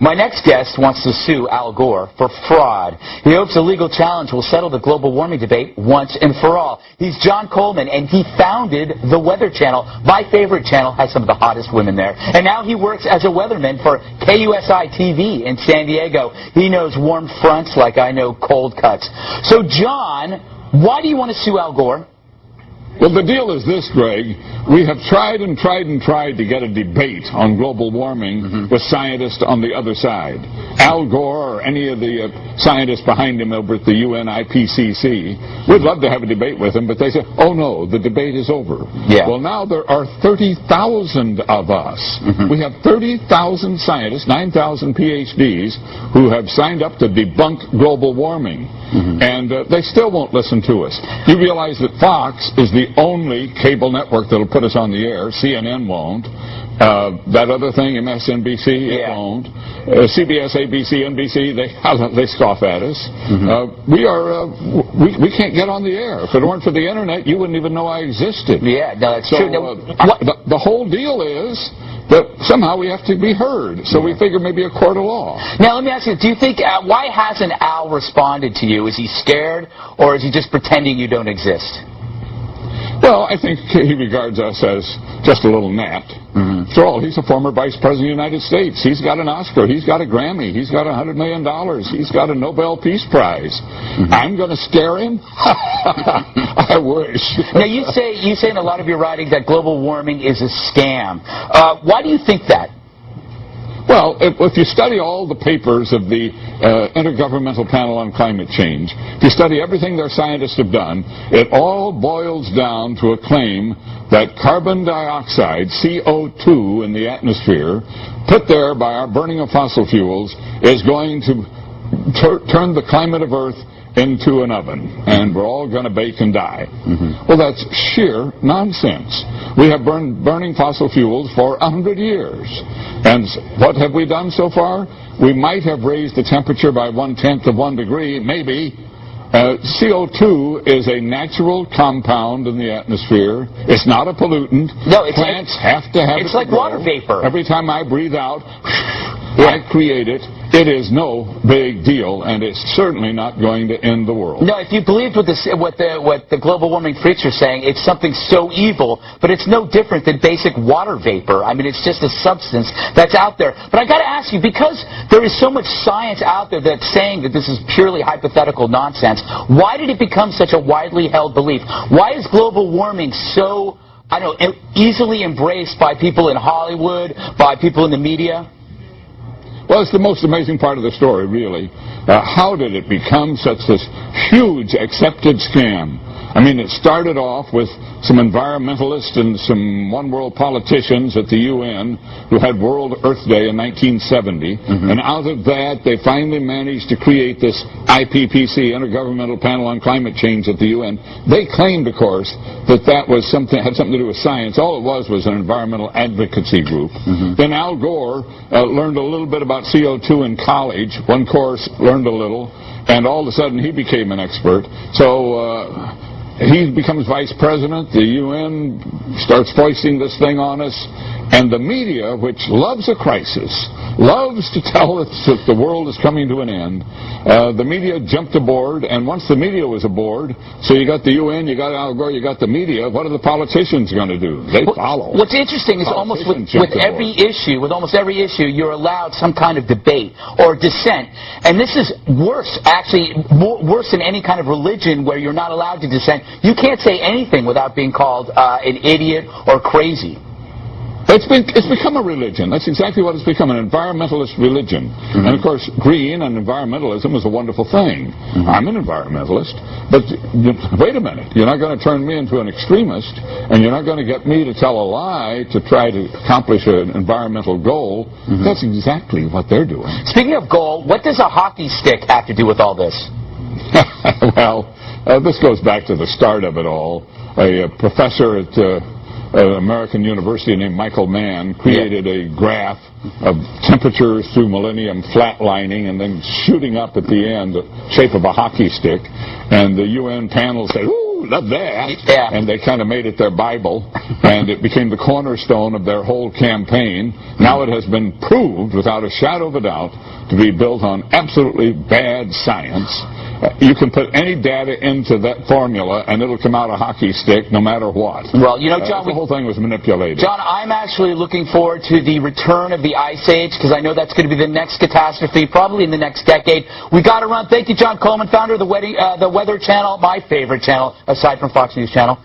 My next guest wants to sue Al Gore for fraud. He hopes a legal challenge will settle the global warming debate once and for all. He's John Coleman, and he founded the Weather Channel. My favorite channel, has some of the hottest women there. And now he works as a weatherman for KUSI TV in San Diego. He knows warm fronts like I know cold cuts. So, John, why do you want to sue Al Gore? Well, the deal is this, Greg. We have tried and tried and tried to get a debate on global warming with scientists on the other side. Al Gore or any of the scientists behind him over at the UN IPCC, we'd love to have a debate with them, but they say, oh no, the debate is over. Yeah. Well, now there are 30,000 of us. We have 30,000 scientists, 9,000 PhDs, who have signed up to debunk global warming. And they still won't listen to us. You realize that Fox is the only cable network that'll put us on the air. CNN won't. That other thing, MSNBC, it won't. CBS, ABC, NBC, they scoff at us. We can't get on the air. If it weren't for the internet, you wouldn't even know I existed. Yeah, no, that's true. The whole deal is that somehow we have to be heard. So we figure maybe a court of law. Now, let me ask you, do you think, why hasn't Al responded to you? Is he scared, or is he just pretending you don't exist? Well, I think he regards us as just a little gnat. After all, he's a former Vice President of the United States. He's got an Oscar. He's got a Grammy. He's got $100 million. He's got a Nobel Peace Prize. I'm going to scare him? I wish. Now, you say in a lot of your writing that global warming is a scam. Why do you think that? Well, if you study all the papers of the Intergovernmental Panel on Climate Change, if you study everything their scientists have done, it all boils down to a claim that carbon dioxide, CO2 in the atmosphere, put there by our burning of fossil fuels, is going to turn the climate of Earth into an oven, and we're all going to bake and die. Well, that's sheer nonsense. We have been burning fossil fuels for 100 years. And what have we done so far? We might have raised the temperature by 1/10 of 1 degree, maybe. CO2 is a natural compound in the atmosphere. It's not a pollutant. No, plants have to have it. It's like water vapor. Every time I breathe out, I create it. It is no big deal, and it's certainly not going to end the world. No, if you believed what the global warming freaks are saying, it's something so evil, but it's no different than basic water vapor. I mean, it's just a substance that's out there. But I got to ask you, because there is so much science out there that's saying that this is purely hypothetical nonsense, why did it become such a widely held belief? Why is global warming so, I don't know, easily embraced by people in Hollywood, by people in the media? Well, it's the most amazing part of the story, really. How did it become such this huge accepted scam? I mean, it started off with some environmentalists and some one-world politicians at the UN who had World Earth Day in 1970, and out of that they finally managed to create this IPCC, Intergovernmental Panel on Climate Change at the UN. They claimed, of course, that was had something to do with science. All it was an environmental advocacy group. Then Al Gore learned a little bit about CO2 in college. One course, learned a little, and all of a sudden he became an expert. So he becomes vice president. The UN starts foisting this thing on us. And the media, which loves a crisis, loves to tell us that the world is coming to an end, the media jumped aboard. And once the media was aboard, so you got the UN, you got Al Gore, you got the media, what are the politicians going to do? They follow. What's interesting is almost with every issue, you're allowed some kind of debate or dissent. And this is worse, actually, worse than any kind of religion where you're not allowed to dissent. You can't say anything without being called an idiot or crazy. It's become a religion. That's exactly what it's become, an environmentalist religion. And, of course, green and environmentalism is a wonderful thing. I'm an environmentalist, but wait a minute. You're not going to turn me into an extremist, and you're not going to get me to tell a lie to try to accomplish an environmental goal. That's exactly what they're doing. Speaking of goal, what does a hockey stick have to do with all this? Well, this goes back to the start of it all. A professor at an American university named Michael Mann created a graph of temperatures through millennium flatlining and then shooting up at the end, the shape of a hockey stick. And the UN panel said, ooh, woo, love that. Yeah. And they kind of made it their Bible, and it became the cornerstone of their whole campaign. Now it has been proved, without a shadow of a doubt, to be built on absolutely bad science. You can put any data into that formula, and it'll come out a hockey stick no matter what. Well, you know, John, the whole thing was manipulated. John, I'm actually looking forward to the return of the Ice Age, because I know that's going to be the next catastrophe, probably in the next decade. We got to run. Thank you, John Coleman, founder of the Weather Channel, my favorite channel, aside from Fox News Channel.